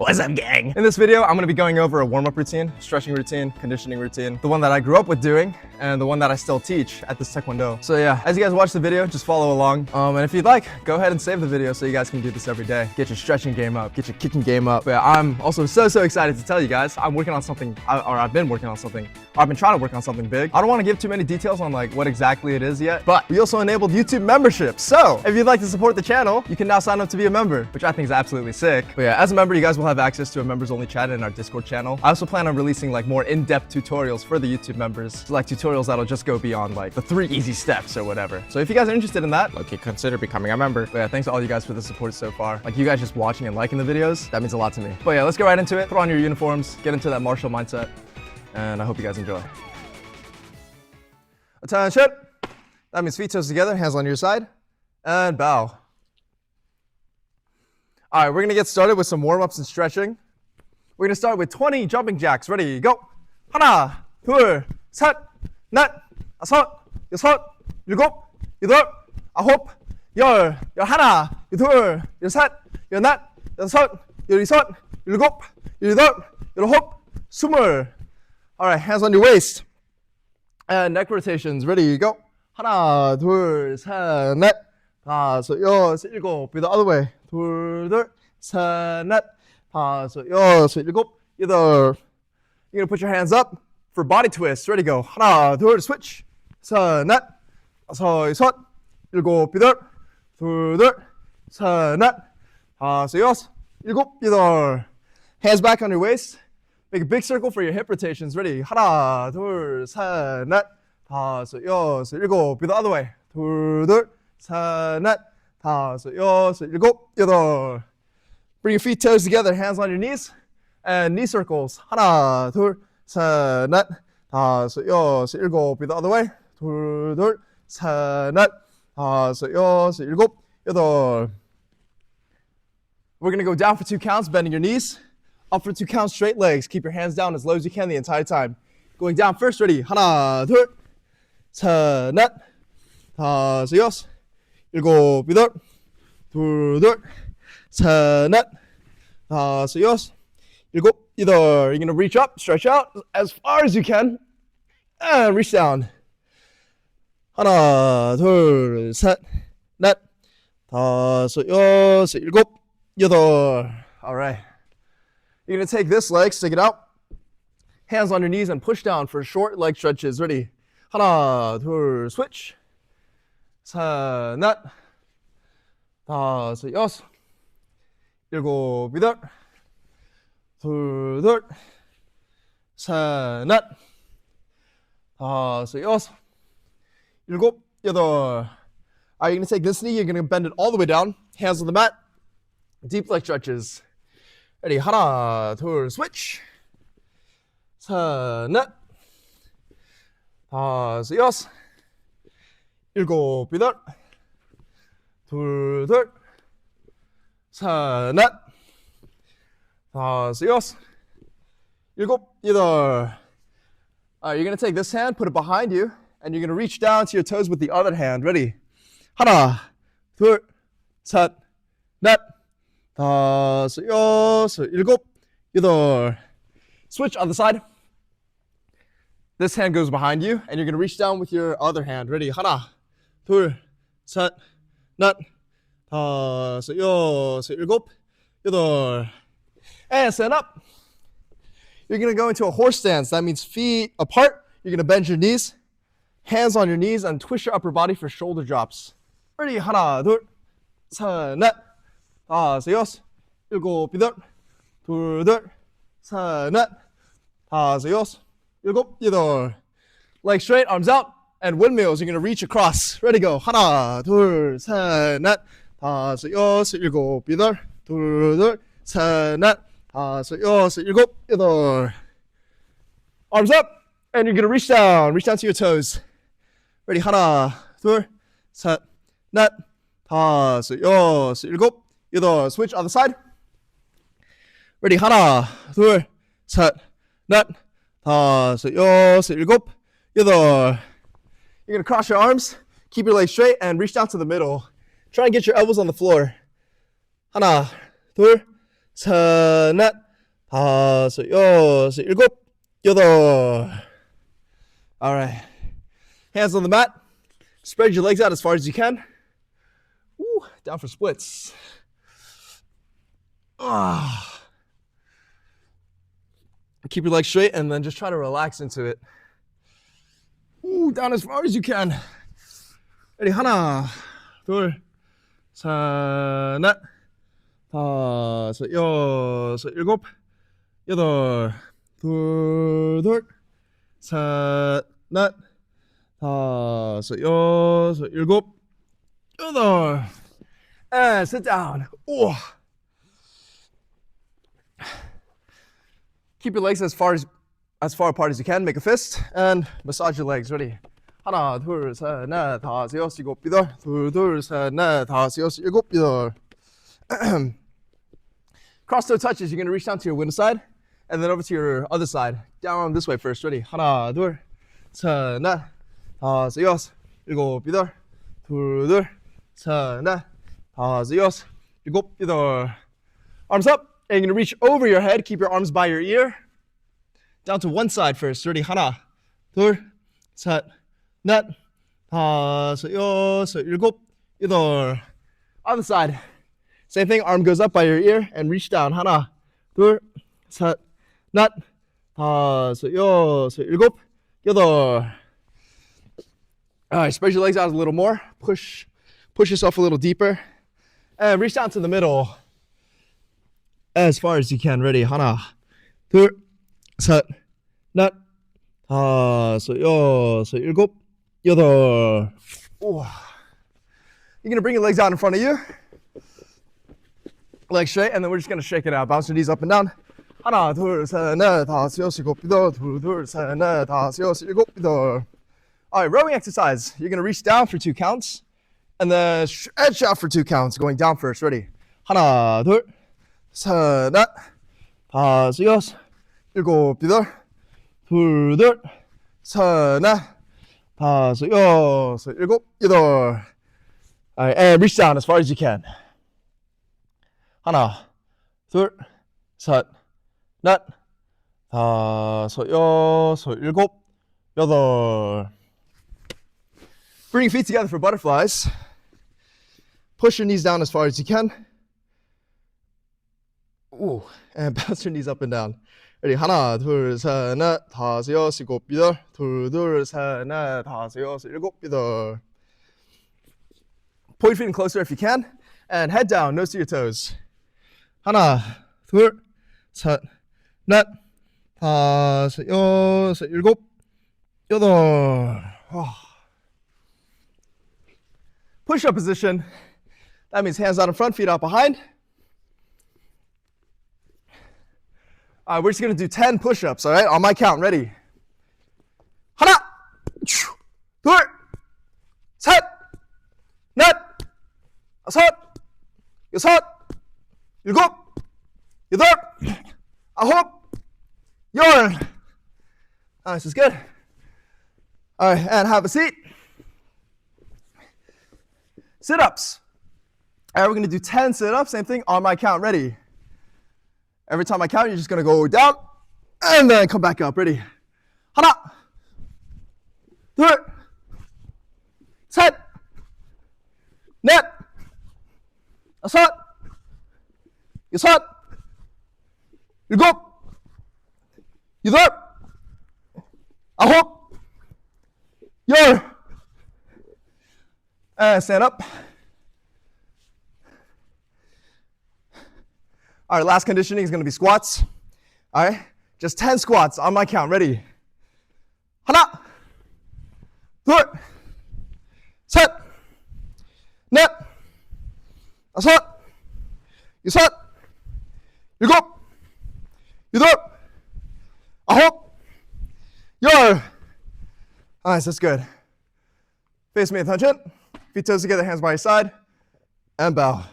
What's up, gang? In this video, I'm gonna be going over a warm-up routine, stretching routine, conditioning routine, the one that I grew up with doing, and the one that I still teach at this Taekwondo. So yeah, as you guys watch the video, just follow along. And if you'd like, go ahead and save the video so you guys can do this every day. Get your stretching game up, get your kicking game up. But yeah, I'm also so excited to tell you guys, I'm working on something, I've been working on something, or I've been trying to work on something big. I don't wanna give too many details on like what exactly it is yet, but we also enabled YouTube membership. So if you'd like to support the channel, you can now sign up to be a member, which I think is absolutely sick. But yeah, as a member, you guys will have access to a members only chat in our Discord channel. I also plan on releasing like more in-depth tutorials for the YouTube members, so, like tutorials that'll just go beyond like the 3 easy steps or whatever. So if you guys are interested in that, okay, consider becoming a member. But yeah, thanks to all you guys for the support so far. Like you guys just watching and liking the videos, that means a lot to me. But yeah, let's get right into it. Put on your uniforms, get into that martial mindset, and I hope you guys enjoy. Attention! That means feet toes together, hands on your side, and bow. All right, we're gonna get started with some warm-ups and stretching. We're gonna start with 20 jumping jacks. Ready, go. 하나, 둘, 셋, 넷, 다섯, 여섯, 일곱, 여덟, 아홉, 열, 열하나, 열둘, 열셋, 열넷, 여섯, 열이섯, 일곱, 열여덟, 열아홉, 스물. All right, hands on your waist. And neck rotations. Ready, go. 하나, 둘, 셋, 넷, 다섯, 여섯, 일곱. Be the other way. 둘, 셋, 넷, 다섯, 여섯, 일곱, 여덟. You're gonna put your hands up for body twists. Ready, go. 하나, 둘, switch. 셋, 넷, 다섯, 여섯, 일곱, 여덟. 둘, 셋, 넷, 다섯, 여섯, 일곱, 여덟. Hands back on your waist. Make a big circle for your hip rotations. Ready? 하나, 둘, 셋, 넷, 다섯, 여섯, 일곱. Be the other way. 둘, 셋, 넷, 다섯, 여섯, 일곱, 여덟. Bring your feet toes together, hands on your knees, and knee circles. 하나, 둘, 셋, 넷, 다섯, 여섯, 일곱. Be the other way. 둘, 셋, 넷, 다섯, 여섯, 일곱, 여덟. We're gonna go down for 2 counts, bending your knees. Up for 2 counts, straight legs. Keep your hands down as low as you can the entire time. Going down first, ready? 하나, 둘, 셋, 넷, 다섯, 여섯, 일곱, 여덟, 둘, 셋, 넷, 다섯, 여섯, 일곱, 여덟. You're gonna reach up, stretch out as far as you can, and reach down. 하나, 둘, 셋, 넷, 다섯, 여섯, 일곱, 여덟. All right. You're gonna take this leg, stick it out, hands on your knees, and push down for short leg stretches. Ready? 하나, 둘, switch. 셋, 넷, 다섯, 여섯, 일곱, 여덟, 둘, 셋, 넷, 다섯, 여섯, 일곱, 여덟. All right, you're gonna take this knee, you're gonna bend it all the way down, hands on the mat, deep leg stretches. Ready? 하나, 둘, switch. 셋, 넷, 다섯, 여섯, 일곱, 여덟, 둘, 셋, 넷, 다섯, 여섯, 일곱, 여덟. All right, you're gonna take this hand, put it behind you, and you're gonna reach down to your toes with the other hand. Ready? 하나, 둘, 셋, 넷, 다섯, 여섯, 일곱, 여덟. Switch on the side. This hand goes behind you, and you're gonna reach down with your other hand. Ready? 하나, 둘, 셋, 넷, 다섯, 여섯, 일곱, 여덟. And stand up. You're gonna go into a horse stance. That means feet apart. You're gonna bend your knees, hands on your knees, and twist your upper body for shoulder drops. Ready? 하나, 둘, 셋, 넷, 다섯, 여섯, 일곱, 여덟, 둘, 셋, 넷, 다섯, 여섯, 일곱, 여덟. Legs straight, arms out, and windmills. You're gonna reach across. Ready, go. 하나, 둘, 셋, 넷, 다섯, 여섯, 일곱, 여덟, 둘, 셋, 넷, 다섯, 여섯, 일곱, 여덟. Arms up, and you're gonna reach down to your toes. Ready, 하나, 둘, 셋, 넷, 다섯, 여섯, 일곱, 여덟. Switch on the side. Ready? 하나, 둘, 셋, 넷, 다섯, 여섯, 일곱, 여덟. You're gonna cross your arms, keep your legs straight, and reach down to the middle. Try and get your elbows on the floor. 하나, 둘, 셋, 넷, 다섯, 여섯, 일곱, 여덟. All right. Hands on the mat. Spread your legs out as far as you can. Woo, down for splits. Keep your legs straight and then just try to relax into it. Woo, down as far as you can. Ready? 하나, 둘, 셋, 넷, 다섯, 여섯, 일곱, 여덟. 둘, 둘, 셋, 넷, 다섯, 여섯, 일곱, 여덟. And sit down. Ooh. Keep your legs as far apart as you can. Make a fist and massage your legs. Ready? 하나, 둘, 셋, 넷, 다섯, 여섯, 일곱, 여덟. 둘, 둘, 셋, 넷, 다섯, 여섯, 일곱, 여덟. Cross toe touches. You're gonna reach down to your window side and then over to your other side. Down this way first. Ready? 하나, 둘, 셋, 넷, 다섯, 여섯, 일곱, 여덟. 둘, 둘, 셋, 넷, 다섯, 여섯, 일곱, 여덟. Arms up. And you're gonna reach over your head. Keep your arms by your ear. Down to one side first. Ready? 하나, 둘, 셋, 넷, 다섯, 여섯, 일곱, 여덟. Other side. Same thing. Arm goes up by your ear and reach down. 하나, 둘, 셋, 넷, 다섯, 여섯, 일곱, 여덟. All right. Spread your legs out a little more. Push yourself a little deeper. And reach down to the middle. As far as you can. Ready? 하나, 둘, 셋, 넷, 다섯, 여섯, 일곱, 여덟. You're gonna bring your legs out in front of you. Legs straight, and then we're just gonna shake it out. Bounce your knees up and down. 하나, 둘, 셋, 넷, 다섯, 여섯, 일곱, 여덟. 둘, 둘, 셋, 넷, 다섯, 여섯, 일곱, 여덟. All right, rowing exercise. You're gonna reach down for 2 counts, and then stretch out for 2 counts. Going down first. Ready? 하나, 둘, 셋, 넷, 다섯, 여섯, 일곱, 여덟. 둘, 둘, 셋, 넷, 다섯, 여섯, 일곱, 여덟. All right, and reach down as far as you can. 하나, 둘, 셋, 넷, 다섯, 여섯, 일곱, 여덟. Bring your feet together for butterflies. Push your knees down as far as you can. Ooh, and bounce your knees up and down. Ready? 하나, 둘, 셋, 넷, 다섯, 여섯, 일곱, 여덟. 둘, 둘, 셋, 넷, 다섯, 여섯, 일곱, 여덟. Pull your feet in closer if you can. And head down, nose to your toes. 하나, 둘, 셋, 넷, 다섯, 여섯, 일곱, 여덟. Push-up position. That means hands out in front, feet out behind. All right, we're just going to do 10 push-ups, all right? On my count, ready? 하나, 둘, 셋, 넷, 다섯, 여섯, 일곱, 여덟, 아홉, 열. This is good. All right, and have a seat. Sit-ups. All right, we're going to do 10 sit-ups. Same thing on my count. Ready? Every time I count, you're just going to go down and then come back up. Ready? 하나, 둘, 셋, 넷, 다섯, 여섯, 일곱, 여덟, 아홉, 열. And stand up. All right, last conditioning is going to be squats. All right, just 10 squats on my count. Ready? 하나, 둘, 셋, 넷, 다섯, 여섯, 일곱, 여덟, 아홉, 열. Nice, that's good. Face me attention. Feet toes together, hands by your side, and bow.